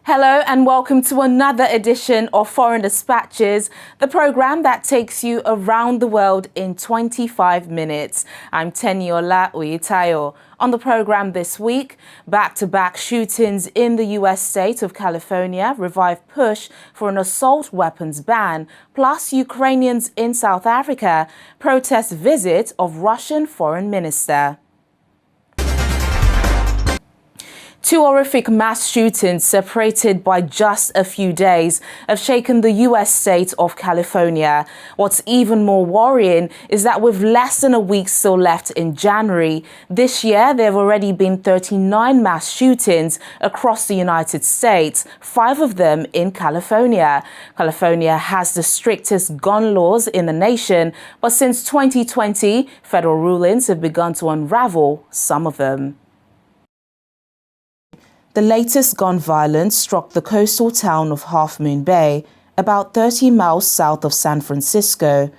Hello and welcome to another edition of Foreign Dispatches, the program that takes you around the world in 25 minutes. I'm Teniola Uyitayo. On the program this week, back-to-back shootings in the US state of California revive push for an assault weapons ban, plus Ukrainians in South Africa protest visit of Russian foreign minister. Two horrific mass shootings separated by just a few days have shaken the US state of California. What's even more worrying is that with less than a week still left in January, this year there have already been 39 mass shootings across the United States, 5 of them in California. California has the strictest gun laws in the nation, but since 2020, federal rulings have begun to unravel some of them. The latest gun violence struck the coastal town of Half Moon Bay, about 30 miles south of San Francisco,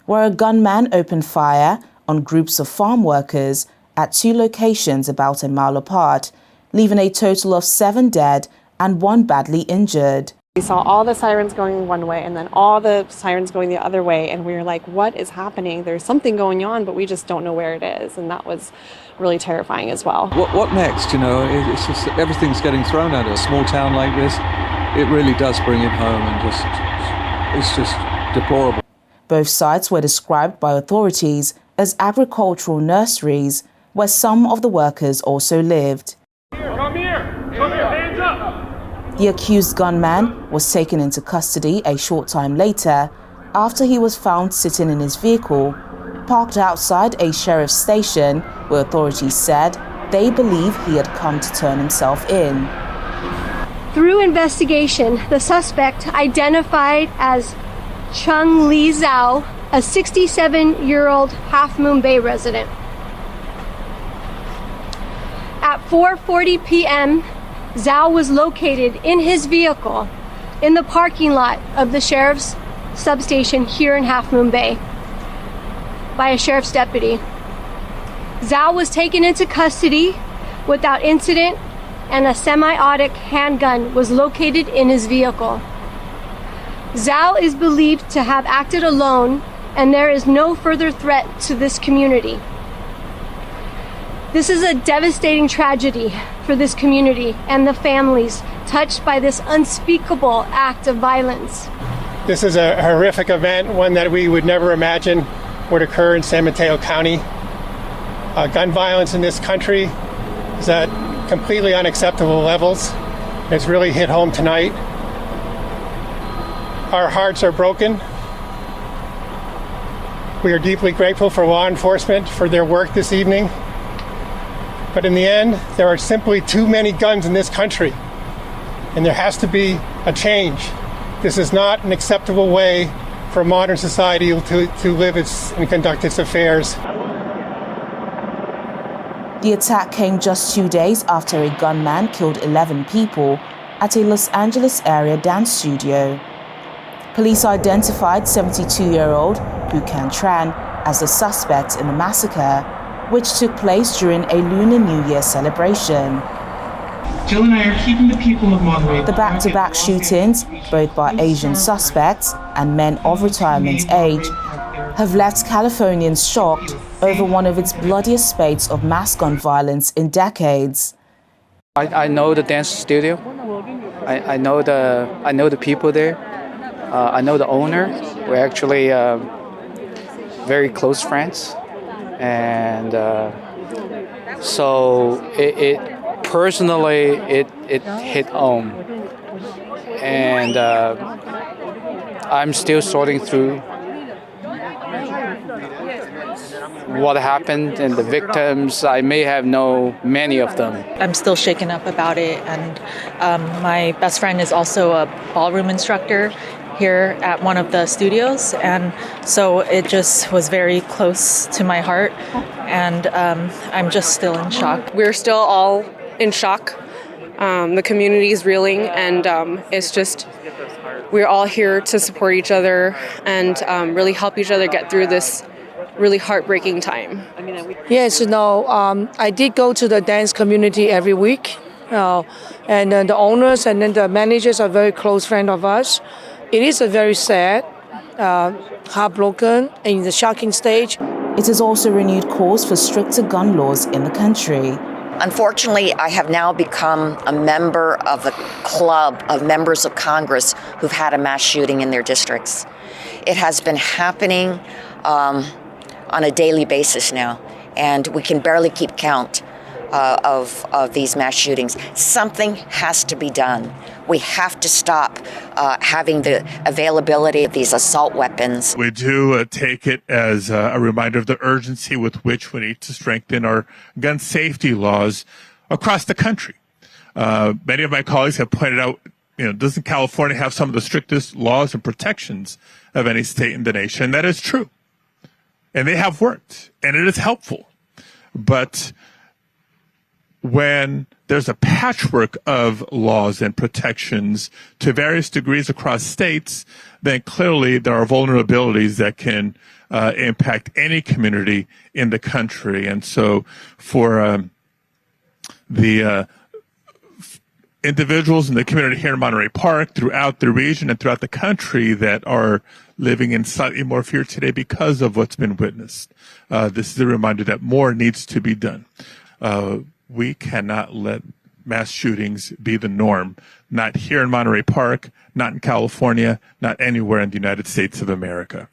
where a gunman opened fire on groups of farm workers at 2 locations about a mile apart, leaving a total of 7 dead and 1 badly injured. We saw all the sirens going one way and then all the sirens going the other way, and we were like, what is happening? There's something going on, but we just don't know where it is, and that was really terrifying as well. What next? You know, it's just everything's getting thrown at us. A small town like this, it really does bring it home, and it's just deplorable. Both sites were described by authorities as agricultural nurseries, where some of the workers also lived. Come here, hands up! The accused gunman was taken into custody a short time later after he was found sitting in his vehicle, parked outside a sheriff's station where authorities said they believe he had come to turn himself in. Through investigation, the suspect, identified as Chung Lee Zhao, a 67-year-old Half Moon Bay resident. At 4:40 p.m., Zhao was located in his vehicle in the parking lot of the sheriff's substation here in Half Moon Bay by a sheriff's deputy. Zhao was taken into custody without incident, and a semi-automatic handgun was located in his vehicle. Zhao is believed to have acted alone, and there is no further threat to this community. This is a devastating tragedy for this community and the families touched by this unspeakable act of violence. This is a horrific event, one that we would never imagine would occur in San Mateo County. Gun violence in this country is at completely unacceptable levels. It's really hit home tonight. Our hearts are broken. We are deeply grateful for law enforcement for their work this evening. But in the end, there are simply too many guns in this country, and there has to be a change. This is not an acceptable way for a modern society to live and conduct its affairs. The attack came just 2 days after a gunman killed 11 people at a Los Angeles area dance studio. Police identified 72-year-old Hu Can Tran as the suspect in the massacre, which took place during a Lunar New Year celebration. Jill and I are keeping the people of Monterey. The back-to-back shootings, both by Asian suspects and men of retirement age, have left Californians shocked over one of its bloodiest spates of mass gun violence in decades. I know the dance studio. I know the people there. I know the owner. We're actually very close friends. And so it personally hit home, and I'm still sorting through what happened and the victims. I may have known many of them. I'm still shaken up about it, and my best friend is also a ballroom instructor here at one of the studios, and so it just was very close to my heart, and I'm just still in shock. We're still all in shock. The community is reeling, and it's just, we're all here to support each other and really help each other get through this really heartbreaking time. Yes, I did go to the dance community every week, and the owners and then the managers are very close friends of us. It is a very sad, heartbroken, and in the shocking stage. It has also renewed calls for stricter gun laws in the country. Unfortunately, I have now become a member of the club of members of Congress who've had a mass shooting in their districts. It has been happening on a daily basis now, and we can barely keep count of these mass shootings. Something has to be done. We have to stop having the availability of these assault weapons. We do take it as a reminder of the urgency with which we need to strengthen our gun safety laws across the country. Many of my colleagues have pointed out, doesn't California have some of the strictest laws and protections of any state in the nation? That is true. And they have worked, and it is helpful. But when there's a patchwork of laws and protections to various degrees across states, then clearly there are vulnerabilities that can impact any community in the country. And so for the individuals in the community here in Monterey Park, throughout the region and throughout the country that are living in slightly more fear today because of what's been witnessed, this is a reminder that more needs to be done. We cannot let mass shootings be the norm, not here in Monterey Park, not in California, not anywhere in the United States of America.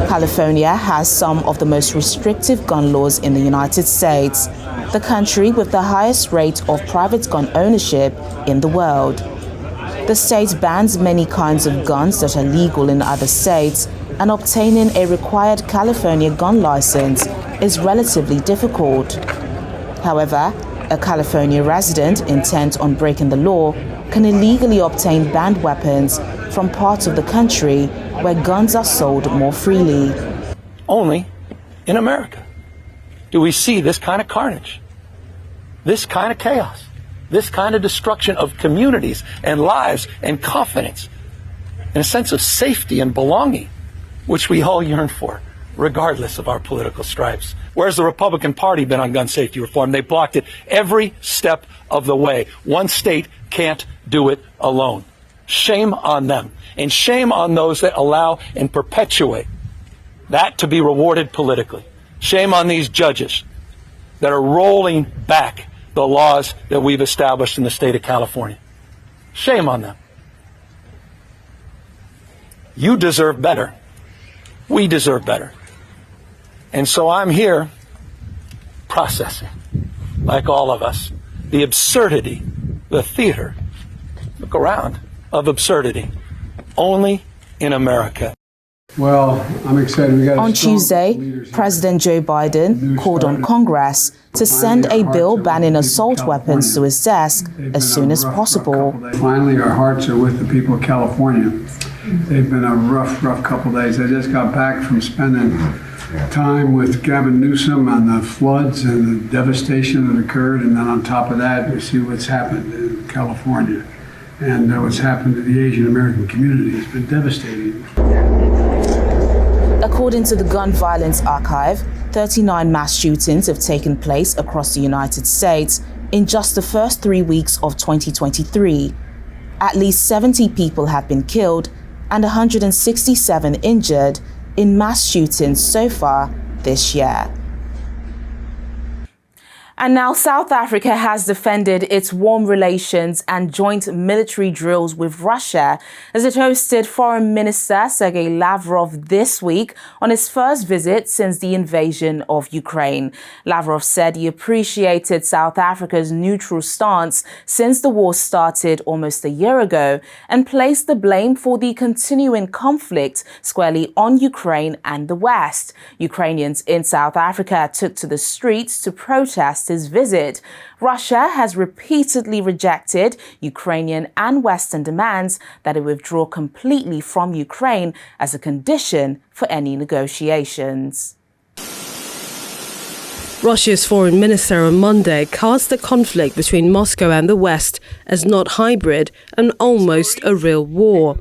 California has some of the most restrictive gun laws in the United States, the country with the highest rate of private gun ownership in the world. The state bans many kinds of guns that are legal in other states, and obtaining a required California gun license is relatively difficult. However, a California resident intent on breaking the law can illegally obtain banned weapons from parts of the country where guns are sold more freely. Only in America do we see this kind of carnage, this kind of chaos, this kind of destruction of communities and lives and confidence and a sense of safety and belonging, which we all yearn for, regardless of our political stripes. Where's the Republican Party been on gun safety reform? They blocked it every step of the way. One state can't do it alone. Shame on them, and shame on those that allow and perpetuate that to be rewarded politically. Shame on these judges that are rolling back the laws that we've established in the state of California. Shame on them. You deserve better. We deserve better. And so I'm here processing, like all of us, the absurdity, the theater, look around, of absurdity, only in America. Well, I'm excited. On Tuesday, President Joe Biden called on Congress to send a bill banning assault weapons to his desk as soon as possible. Finally, our hearts are with the people of California. They've been a rough couple of days. I just got back from spending time with Gavin Newsom on the floods and the devastation that occurred, and then on top of that, we see what's happened in California and what's happened to the Asian American community. It's been devastating. According to the Gun Violence Archive, 39 mass shootings have taken place across the United States in just the first 3 weeks of 2023. At least 70 people have been killed and 167 injured in mass shootings so far this year. And now South Africa has defended its warm relations and joint military drills with Russia as it hosted Foreign Minister Sergei Lavrov this week on his first visit since the invasion of Ukraine. Lavrov said he appreciated South Africa's neutral stance since the war started almost a year ago and placed the blame for the continuing conflict squarely on Ukraine and the West. Ukrainians in South Africa took to the streets to protest his visit. Russia has repeatedly rejected Ukrainian and Western demands that it withdraw completely from Ukraine as a condition for any negotiations. Russia's foreign minister on Monday cast the conflict between Moscow and the West as not hybrid and almost a real war.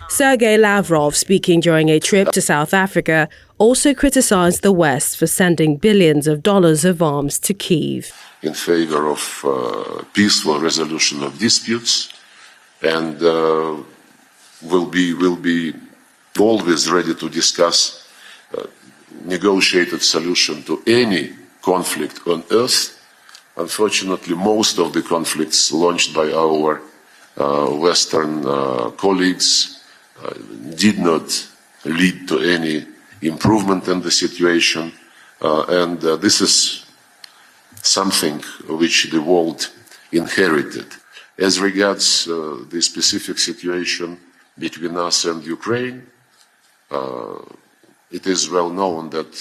Sergei Lavrov, speaking during a trip to South Africa, also criticized the West for sending billions of dollars of arms to Kyiv. In favor of peaceful resolution of disputes, and will be always ready to discuss negotiated solution to any conflict on earth. Unfortunately, most of the conflicts launched by our Western colleagues did not lead to any improvement in the situation, and this is something which the world inherited. As regards the specific situation between us and Ukraine, it is well known that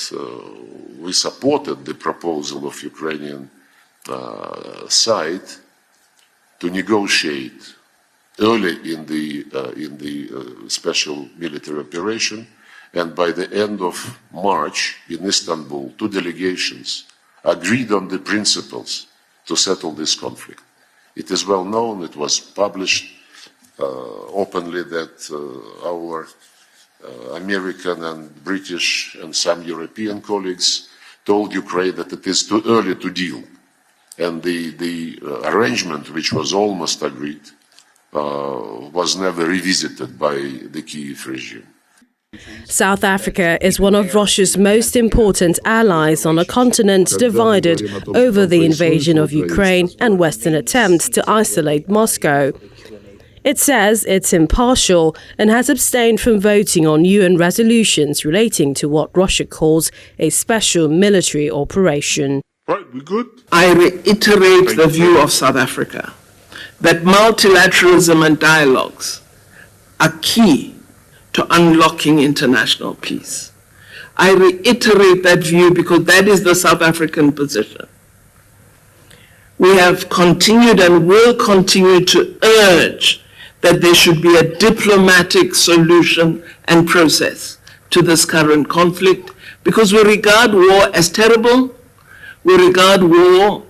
we supported the proposal of Ukrainian side to negotiate early in the special military operation, and by the end of March in Istanbul, 2 delegations agreed on the principles to settle this conflict. It is well known, it was published openly that our American and British and some European colleagues told Ukraine that it is too early to deal. And the arrangement, which was almost agreed, was never revisited by the Kyiv regime. South Africa is one of Russia's most important allies on a continent divided over the invasion of Ukraine and Western attempts to isolate Moscow. It says it's impartial and has abstained from voting on UN resolutions relating to what Russia calls a special military operation. Right, we good? I reiterate the view of South Africa that multilateralism and dialogues are key to unlocking international peace. I reiterate that view because that is the South African position. We have continued and will continue to urge that there should be a diplomatic solution and process to this current conflict because we regard war as terrible. We regard war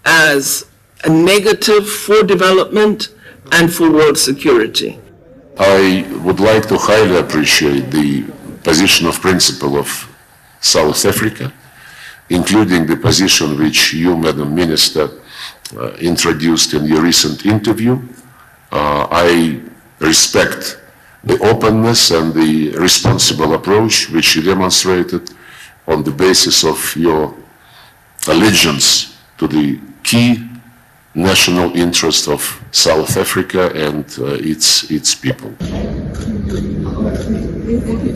as a negative for development and for world security. I would like to highly appreciate the position of principle of South Africa, including the position which you, Madam Minister, introduced in your recent interview. I respect the openness and the responsible approach which you demonstrated on the basis of your allegiance to the key national interest of South Africa and its people.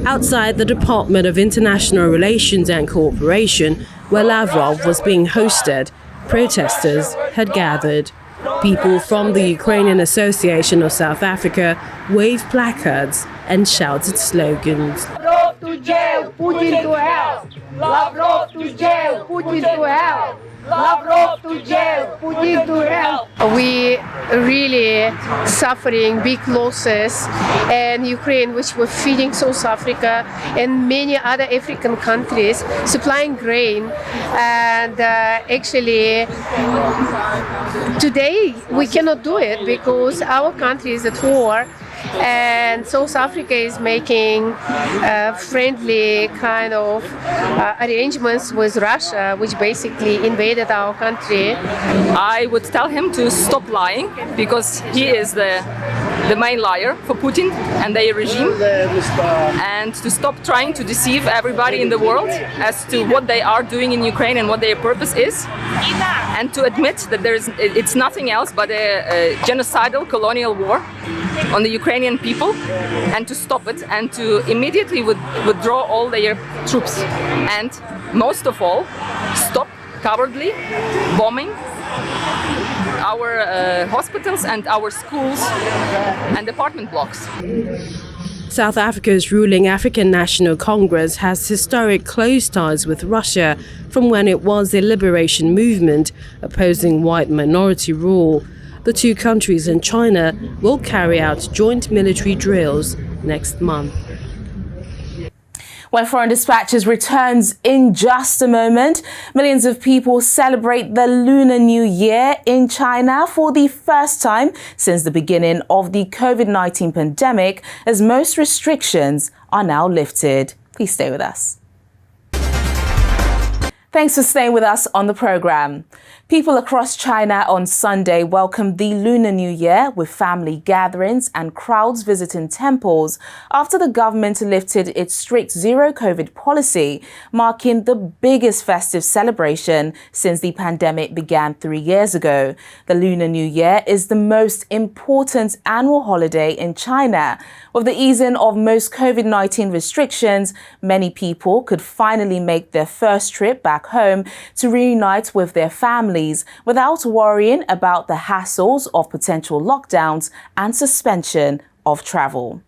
Outside the Department of International Relations and Cooperation, where Lavrov was being hosted, protesters had gathered. People from the Ukrainian Association of South Africa waved placards and shouted slogans. Lavrov to jail, Putin to hell! Lavrov to jail, Putin to hell! Lavrov to jail, Putin to hell! We really suffering big losses, and Ukraine, which was feeding South Africa and many other African countries, supplying grain, and actually today we cannot do it because our country is at war. And South Africa is making friendly kind of arrangements with Russia, which basically invaded our country. I would tell him to stop lying because he is the main liar for Putin and their regime, and to stop trying to deceive everybody in the world as to what they are doing in Ukraine and what their purpose is, and to admit that it's nothing else but a genocidal colonial war on the Ukrainian people, and to stop it and to immediately withdraw all their troops, and most of all stop cowardly bombing our hospitals and our schools and apartment blocks. South Africa's ruling African National Congress has historic close ties with Russia from when it was a liberation movement opposing white minority rule. The two countries and China will carry out joint military drills next month. Where Foreign Dispatches returns in just a moment. Millions of people celebrate the Lunar New Year in China for the first time since the beginning of the COVID-19 pandemic, as most restrictions are now lifted. Please stay with us. Thanks for staying with us on the program. People across China on Sunday welcomed the Lunar New Year with family gatherings and crowds visiting temples after the government lifted its strict zero-COVID policy, marking the biggest festive celebration since the pandemic began 3 years ago. The Lunar New Year is the most important annual holiday in China. With the easing of most COVID-19 restrictions, many people could finally make their first trip back home to reunite with their families without worrying about the hassles of potential lockdowns and suspension of travel.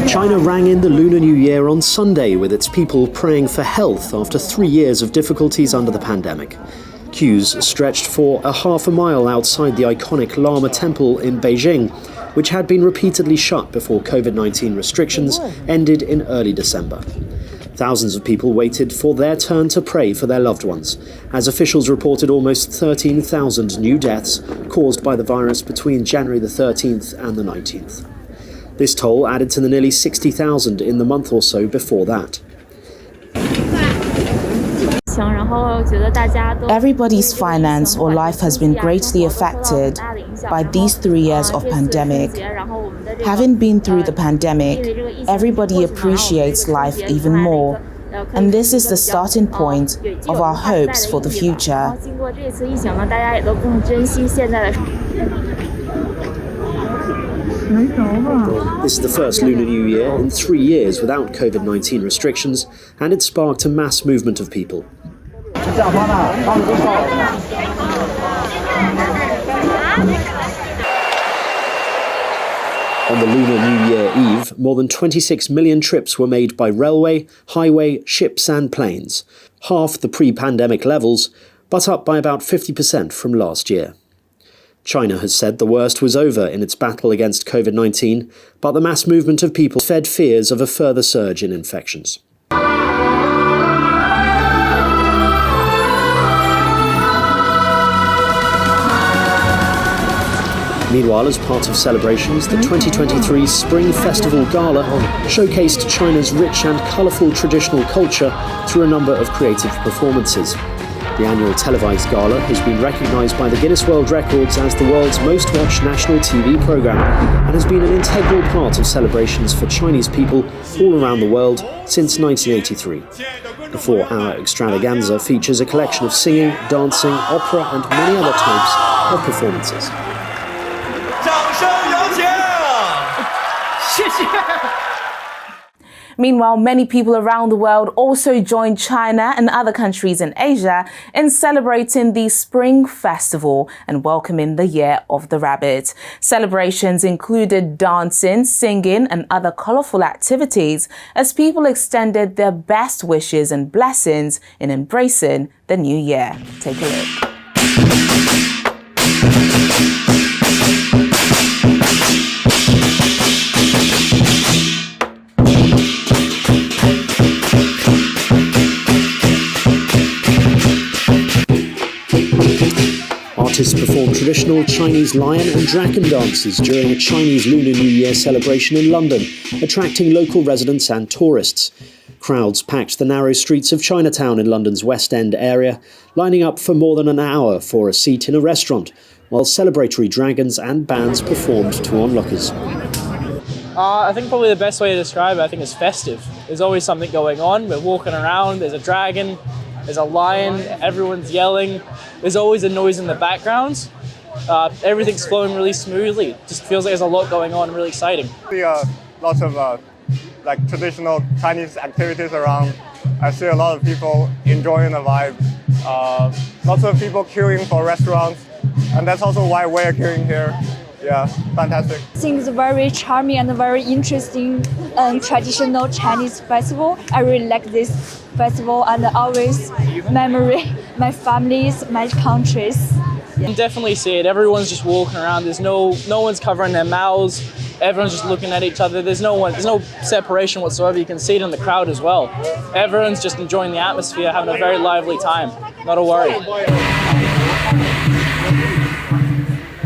China rang in the Lunar New Year on Sunday with its people praying for health after 3 years of difficulties under the pandemic. Queues stretched for a half a mile outside the iconic Lama Temple in Beijing, which had been repeatedly shut before COVID-19 restrictions ended in early December. Thousands of people waited for their turn to pray for their loved ones, as officials reported almost 13,000 new deaths caused by the virus between January the 13th and the 19th. This toll added to the nearly 60,000 in the month or so before that. Everybody's finance or life has been greatly affected by these 3 years of pandemic. Having been through the pandemic, everybody appreciates life even more. And this is the starting point of our hopes for the future. This is the first Lunar New Year in 3 years without COVID-19 restrictions, and it sparked a mass movement of people. On the Lunar New Year Eve, more than 26 million trips were made by railway, highway, ships and planes, half the pre-pandemic levels, but up by about 50% from last year. China has said the worst was over in its battle against COVID-19, but the mass movement of people fed fears of a further surge in infections. Meanwhile, as part of celebrations, the 2023 Spring Festival Gala showcased China's rich and colourful traditional culture through a number of creative performances. The annual televised gala has been recognised by the Guinness World Records as the world's most watched national TV programme and has been an integral part of celebrations for Chinese people all around the world since 1983. The 4-hour extravaganza features a collection of singing, dancing, opera and many other types of performances. Meanwhile, many people around the world also joined China and other countries in Asia in celebrating the Spring Festival and welcoming the Year of the Rabbit. Celebrations included dancing, singing and other colourful activities as people extended their best wishes and blessings in embracing the new year. Take a look. Artists performed traditional Chinese lion and dragon dances during a Chinese Lunar New Year celebration in London, attracting local residents and tourists. Crowds packed the narrow streets of Chinatown in London's West End area, lining up for more than an hour for a seat in a restaurant, while celebratory dragons and bands performed to onlookers. I think probably the best way to describe it, is festive. There's always something going on. We're walking around, there's a dragon, there's a lion, everyone's yelling. There's always a noise in the background. Everything's flowing really smoothly. It just feels like there's a lot going on, really exciting. Lots of traditional Chinese activities around. I see a lot of people enjoying the vibe. Lots of people queuing for restaurants. And that's also why we're queuing here. Yeah, fantastic. I think it's a very charming and very interesting traditional Chinese festival. I really like this festival and always memory my families, my countries. You can definitely see it. Everyone's just walking around. There's no one's covering their mouths. Everyone's just looking at each other. There's no separation whatsoever. You can see it in the crowd as well. Everyone's just enjoying the atmosphere, having a very lively time. Not a worry.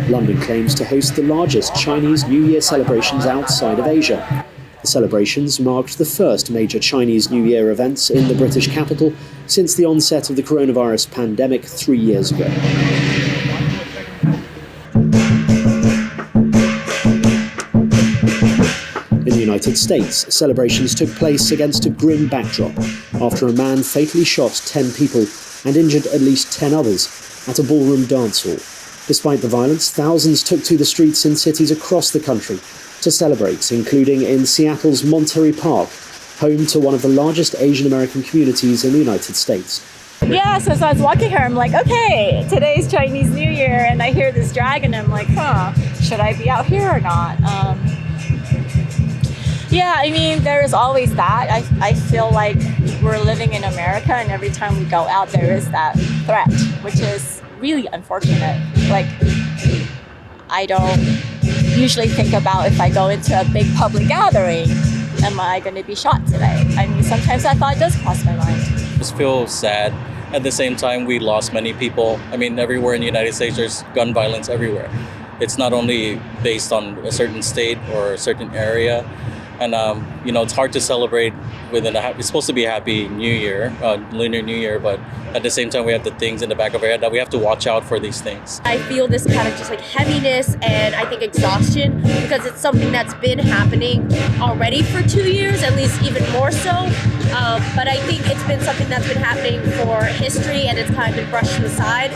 London claims to host the largest Chinese New Year celebrations outside of Asia. The celebrations marked the first major Chinese New Year events in the British capital since the onset of the coronavirus pandemic 3 years ago. In the United States, celebrations took place against a grim backdrop after a man fatally shot 10 people and injured at least 10 others at a ballroom dance hall. Despite the violence, thousands took to the streets in cities across the country to celebrate, including in Seattle's Monterey Park, home to one of the largest Asian American communities in the United States. Yeah, so as I was walking here, I'm like, okay, today's Chinese New Year, and I hear this dragon, I'm like, should I be out here or not? Yeah, I mean, there is always that. I feel like we're living in America, and every time we go out, there is that threat, which is really unfortunate. Like, I don't usually think about if I go into a big public gathering, am I going to be shot today? I mean, sometimes that thought does cross my mind. I just feel sad. At the same time, we lost many people. I mean, everywhere in the United States, there's gun violence everywhere. It's not only based on a certain state or a certain area. And, it's hard to celebrate it's supposed to be a happy New Year, Lunar New Year, but at the same time, we have the things in the back of our head that we have to watch out for these things. I feel this kind of just like heaviness and I think exhaustion because it's something that's been happening already for 2 years, at least even more so. But I think it's been something that's been happening for history and it's kind of been brushed aside.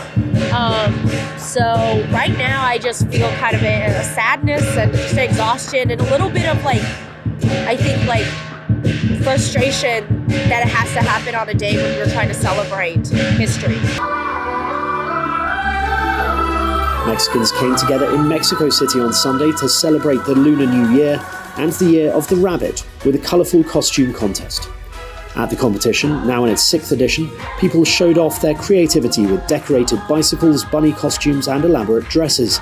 So right now, I just feel kind of a sadness and just exhaustion and a little bit of I think frustration that it has to happen on a day when we're trying to celebrate history. Mexicans came together in Mexico City on Sunday to celebrate the Lunar New Year and the Year of the Rabbit with a colourful costume contest. At the competition, now in its 6th edition, people showed off their creativity with decorated bicycles, bunny costumes and elaborate dresses.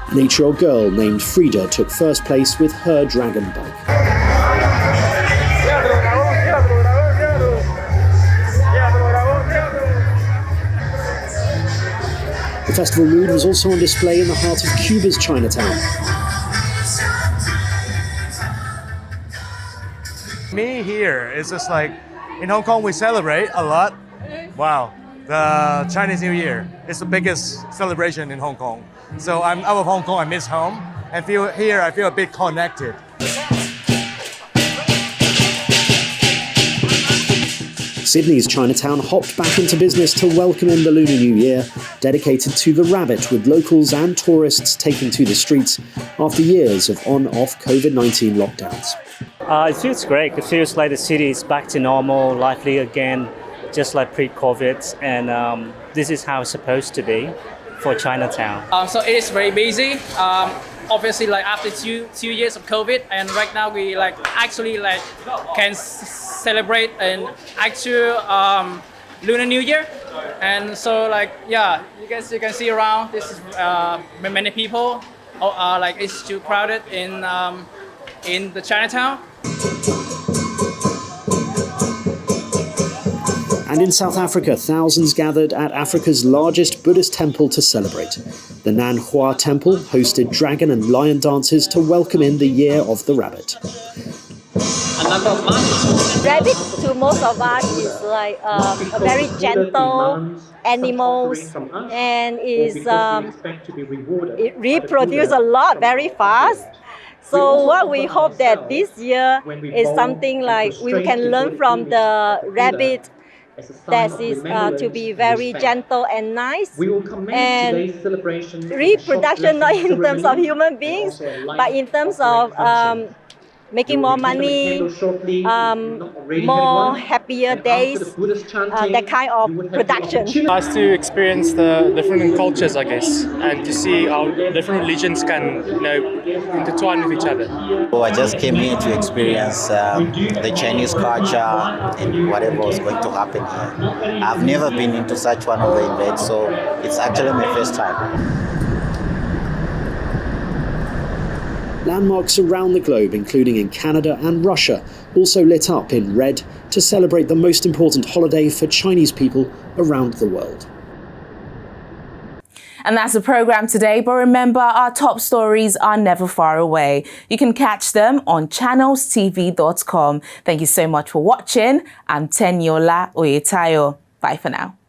An 8-year-old girl named Frida took first place with her dragon bike. The festival mood was also on display in the heart of Cuba's Chinatown. Me here is just in Hong Kong we celebrate a lot. Wow, the Chinese New Year is the biggest celebration in Hong Kong. So I'm out of Hong Kong, I miss home, and I feel a bit connected. Sydney's Chinatown hopped back into business to welcome in the Lunar New Year, dedicated to the rabbit, with locals and tourists taking to the streets after years of on-off COVID-19 lockdowns. It feels great. It feels like the city is back to normal, lively again, just like pre-COVID, and this is how it's supposed to be for Chinatown. So it is very busy. Obviously, after two years of COVID, and right now we actually can celebrate an actual Lunar New Year, and so you guys you can see around. This is many people. It's too crowded in the Chinatown. And in South Africa, thousands gathered at Africa's largest Buddhist temple to celebrate. The Nan Hua Temple hosted dragon and lion dances to welcome in the Year of the Rabbit. Rabbit to most of us is a very gentle animal, and it reproduces a lot very fast. So what we hope that this year is something we can learn from the rabbit, that is to be very gentle and nice, and reproduction not in terms of human beings, but in terms of making more money, more happier days, that kind of production. Us to experience the different cultures, I guess, and to see how different religions can, intertwine with each other. I just came here to experience the Chinese culture and whatever was going to happen here. I've never been into such one of the events, so it's actually my first time. Landmarks around the globe, including in Canada and Russia, also lit up in red to celebrate the most important holiday for Chinese people around the world. And that's the programme today, but remember, our top stories are never far away. You can catch them on channelstv.com. Thank you so much for watching. I'm Teniola Oyetayo. Bye for now.